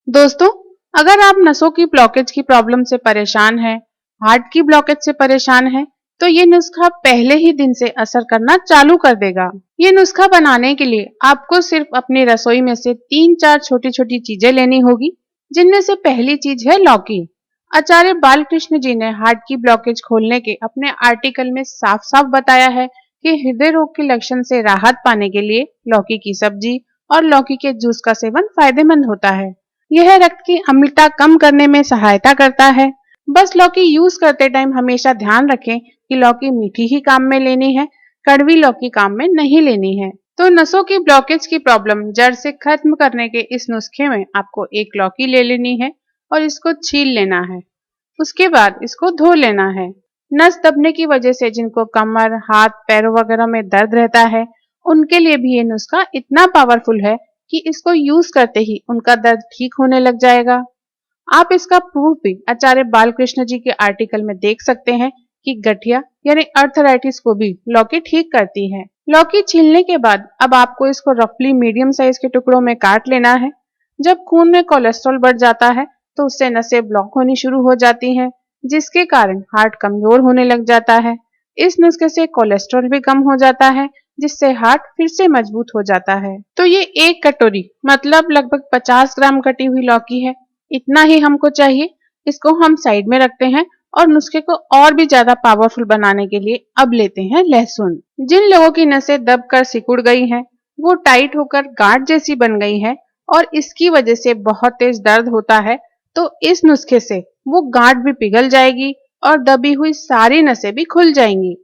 दोस्तों, अगर आप नसों की ब्लॉकेज की प्रॉब्लम से परेशान हैं, हार्ट की ब्लॉकेज से परेशान हैं, तो ये नुस्खा पहले ही दिन से असर करना चालू कर देगा। ये नुस्खा बनाने के लिए आपको सिर्फ अपनी रसोई में से 3-4 छोटी-छोटी चीजें लेनी होगी, जिनमें से पहली चीज है लौकी। आचार्य बालकृष्ण जी ने हार्ट की ब्लॉकेज खोलने के अपने आर्टिकल में साफ-साफ बताया है कि हृदय रोग के लक्षण से राहत पाने के लिए लौकी की सब्जी और लौकी के जूस का सेवन फायदेमंद होता है। यह रक्त की अम्लता कम करने में सहायता करता है। बस लौकी यूज करते टाइम हमेशा ध्यान रखें कि लौकी मीठी ही काम में लेनी है, कड़वी लौकी काम में नहीं लेनी है। तो नसों की ब्लॉकेज की प्रॉब्लम जड़ से खत्म करने के इस नुस्खे में आपको एक लौकी ले लेनी है और इसको छील लेना है। उसके बाद इसको धो लेना है। नस दबने की वजह से जिनको कमर, हाथ, पैरों वगैरह में दर्द रहता है, उनके लिए भी ये नुस्खा इतना पावरफुल है कि इसको यूज करते ही उनका दर्द ठीक होने लग जाएगा। आप इसका प्रूफ भी आचार्य बालकृष्ण जी के आर्टिकल में देख सकते हैं कि गठिया यानी अर्थराइटिस को भी लौकी ठीक करती है। लौकी छीलने के बाद अब आपको इसको रफली मीडियम साइज के टुकड़ों में काट लेना है। जब खून में कोलेस्ट्रॉल बढ़ जाता है तो उससे नसें ब्लॉक होनी शुरू हो जाती हैं, जिसके कारण हार्ट कमजोर होने लग जाता है। इस नुस्खे से कोलेस्ट्रॉल भी कम हो जाता है, जिससे हार्ट फिर से मजबूत हो जाता है। तो ये एक कटोरी मतलब लगभग 50 ग्राम कटी हुई लौकी है। इतना ही हमको चाहिए। इसको हम साइड में रखते हैं और नुस्खे को और भी ज्यादा पावरफुल बनाने के लिए अब लेते हैं लहसुन। जिन लोगों की नसें दबकर सिकुड़ गई हैं, वो टाइट होकर गांठ जैसी बन गई है और इसकी वजह से बहुत तेज दर्द होता है, तो इस नुस्खे से वो गांठ भी पिघल जाएगी और दबी हुई सारी नसें भी खुल जाएंगी।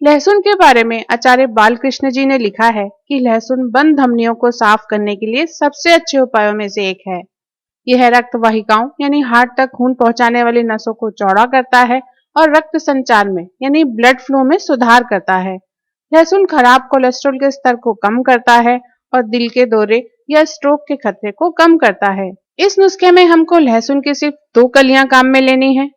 लहसुन के बारे में आचार्य बालकृष्ण जी ने लिखा है कि लहसुन बंद धमनियों को साफ करने के लिए सबसे अच्छे उपायों में से एक है। यह रक्त वाहिकाओं यानी हार्ट तक खून पहुंचाने वाली नसों को चौड़ा करता है और रक्त संचार में यानी ब्लड फ्लो में सुधार करता है। लहसुन खराब कोलेस्ट्रॉल के स्तर को कम करता है और दिल के दौरे या स्ट्रोक के खतरे को कम करता है। इस नुस्खे में हमको लहसुन की सिर्फ 2 कलियां काम में लेनी है।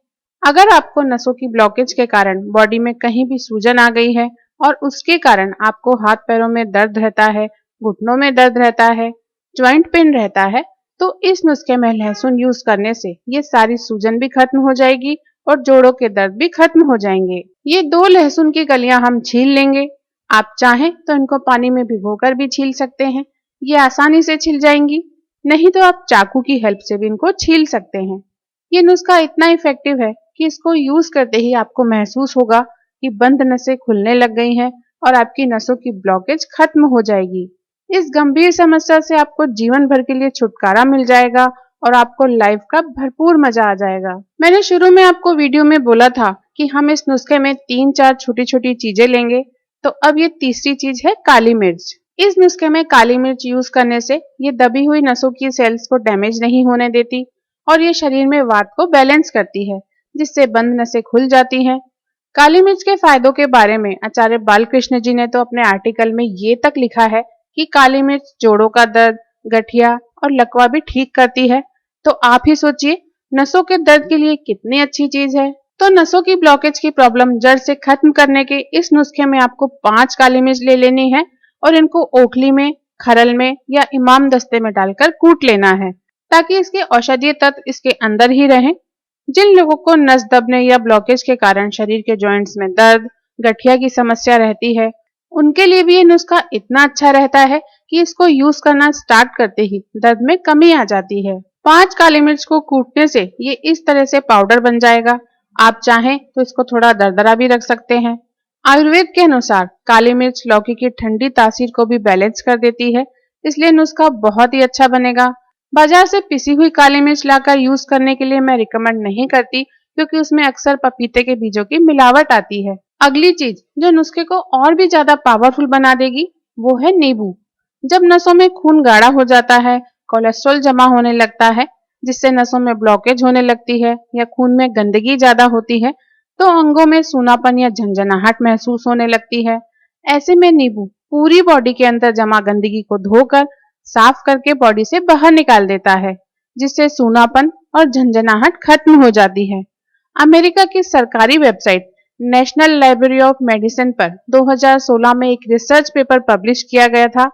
अगर आपको नसों की ब्लॉकेज के कारण बॉडी में कहीं भी सूजन आ गई है और उसके कारण आपको हाथ पैरों में दर्द रहता है, घुटनों में दर्द रहता है, ज्वाइंट पेन रहता है, तो इस नुस्खे में लहसुन यूज करने से ये सारी सूजन भी खत्म हो जाएगी और जोड़ों के दर्द भी खत्म हो जाएंगे। ये 2 लहसुन की कलियां हम छील लेंगे। आप चाहें तो इनको पानी में भिगोकर भी छील सकते हैं, ये आसानी से छिल जाएंगी। नहीं तो आप चाकू की हेल्प से भी इनको छील सकते हैं। ये नुस्खा इतना इफेक्टिव है कि इसको यूज करते ही आपको महसूस होगा कि बंद नसें खुलने लग गई हैं और आपकी नसों की ब्लॉकेज खत्म हो जाएगी। इस गंभीर समस्या से आपको जीवन भर के लिए छुटकारा मिल जाएगा और आपको लाइफ का भरपूर मजा आ जाएगा। मैंने शुरू में आपको वीडियो में बोला था कि हम इस नुस्खे में 3-4 छोटी-छोटी चीजें लेंगे, तो अब ये तीसरी चीज है काली मिर्च। इस नुस्खे में काली मिर्च यूज करने से ये दबी हुई नसों की सेल्स को डैमेज नहीं होने देती और ये शरीर में वात को बैलेंस करती है, जिससे बंद नसें खुल जाती हैं। काली मिर्च के फायदों के बारे में आचार्य बालकृष्ण जी ने तो अपने आर्टिकल में ये तक लिखा है कि काली मिर्च जोड़ों का दर्द, गठिया और लकवा भी ठीक करती है। तो आप ही सोचिए नसों के दर्द के लिए कितनी अच्छी चीज है। तो नसों की ब्लॉकेज की प्रॉब्लम जड़ से खत्म करने के इस नुस्खे में आपको 5 काली मिर्च ले लेनी है और इनको ओखली में, खरल में या इमाम दस्ते में डालकर कूट लेना है, ताकि इसके औषधीय तत्व इसके अंदर ही रहें। जिन लोगों को नस दबने या ब्लॉकेज के कारण शरीर के जॉइंट्स में दर्द, गठिया की समस्या रहती है, उनके लिए भी ये नुस्खा इतना अच्छा रहता है कि इसको यूज करना स्टार्ट करते ही दर्द में कमी आ जाती है। 5 काली मिर्च को कूटने से ये इस तरह से पाउडर बन जाएगा। आप चाहें तो इसको थोड़ा दरदरा भी रख सकते हैं। आयुर्वेद के अनुसार काली मिर्च लौकी की ठंडी तासीर को भी बैलेंस कर देती है, इसलिए नुस्खा बहुत ही अच्छा बनेगा। बाजार से पिसी हुई काली मिर्च लाकर यूज करने के लिए मैं रिकमेंड नहीं करती, क्योंकि उसमें अक्सर पपीते के बीजों की मिलावट आती है। अगली चीज जो नुस्खे को और भी ज्यादा पावरफुल बना देगी वो है नींबू। जब नसों में खून गाढ़ा हो जाता है, कोलेस्ट्रॉल जमा होने लगता है, जिससे नसों में ब्लॉकेज होने लगती है या खून में गंदगी ज्यादा होती है, तो अंगों में सूनापन या झंझनाहट महसूस होने लगती है। ऐसे में नींबू पूरी बॉडी के अंदर जमा गंदगी को धोकर साफ करके बॉडी से बाहर निकाल देता है, जिससे सूनापन और झंझनाहट खत्म हो जाती है। अमेरिका की सरकारी website national library of medicine पर 2016 में एक रिसर्च पेपर पब्लिश किया गया था,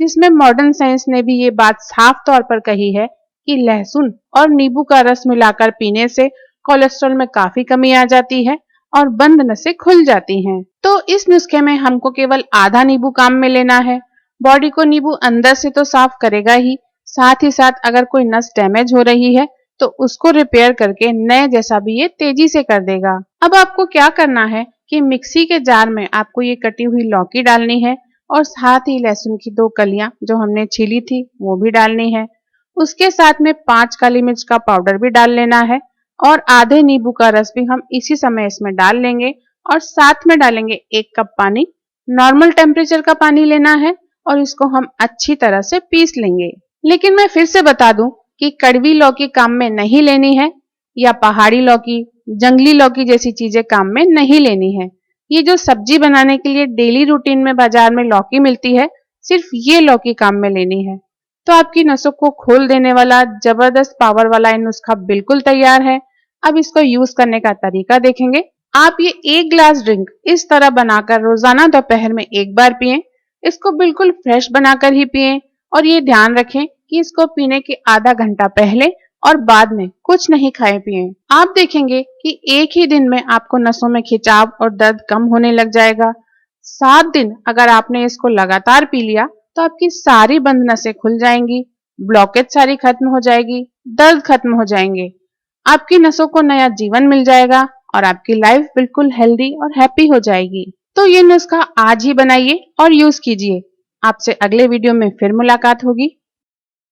जिसमें मॉडर्न साइंस ने भी ये बात साफ तौर पर कही है कि लहसुन और नींबू का रस मिलाकर पीने से कोलेस्ट्रॉल में काफी कमी आ जाती है और बंद नसें खुल जाती हैं। तो इस नुस्खे में हमको केवल आधा नींबू काम में लेना है। बॉडी को नींबू अंदर से तो साफ करेगा ही साथ अगर कोई नस डैमेज हो रही है तो उसको रिपेयर करके नए जैसा भी ये तेजी से कर देगा। अब आपको क्या करना है कि मिक्सी के जार में आपको ये कटी हुई लौकी डालनी है और साथ ही लहसुन की 2 कलियां जो हमने छीली थी वो भी डालनी है। उसके साथ में 5 काली मिर्च का पाउडर भी डाल लेना है और आधे नींबू का रस भी हम इसी समय इसमें डाल लेंगे और साथ में डालेंगे 1 कप पानी। नॉर्मल टेम्परेचर का पानी लेना है और इसको हम अच्छी तरह से पीस लेंगे। लेकिन मैं फिर से बता दूं कि कड़वी लौकी काम में नहीं लेनी है या पहाड़ी लौकी, जंगली लौकी जैसी चीजें काम में नहीं लेनी है। ये जो सब्जी बनाने के लिए डेली रूटीन में बाजार में लौकी मिलती है, सिर्फ ये लौकी काम में लेनी है। तो आपकी नसों को खोल देने वाला जबरदस्त पावर वाला ये नुस्खा बिल्कुल तैयार है। अब इसको यूज करने का तरीका देखेंगे। आप ये 1 ग्लास ड्रिंक इस तरह बनाकर रोजाना दोपहर में 1 बार पिएं। इसको बिल्कुल फ्रेश बनाकर ही पिएं और ये ध्यान रखें कि इसको पीने के आधा घंटा पहले और बाद में कुछ नहीं खाए पिए। आप देखेंगे कि एक ही दिन में आपको नसों में खिंचाव और दर्द कम होने लग जाएगा। 7 दिन अगर आपने इसको लगातार पी लिया तो आपकी सारी बंद नसें खुल जाएंगी, ब्लॉकेज सारी खत्म हो जाएगी, दर्द खत्म हो जाएंगे, आपकी नसों को नया जीवन मिल जाएगा और आपकी लाइफ बिल्कुल हेल्दी और हैप्पी हो जाएगी। तो ये नुस्खा आज ही बनाइए और यूज कीजिए। आपसे अगले वीडियो में फिर मुलाकात होगी।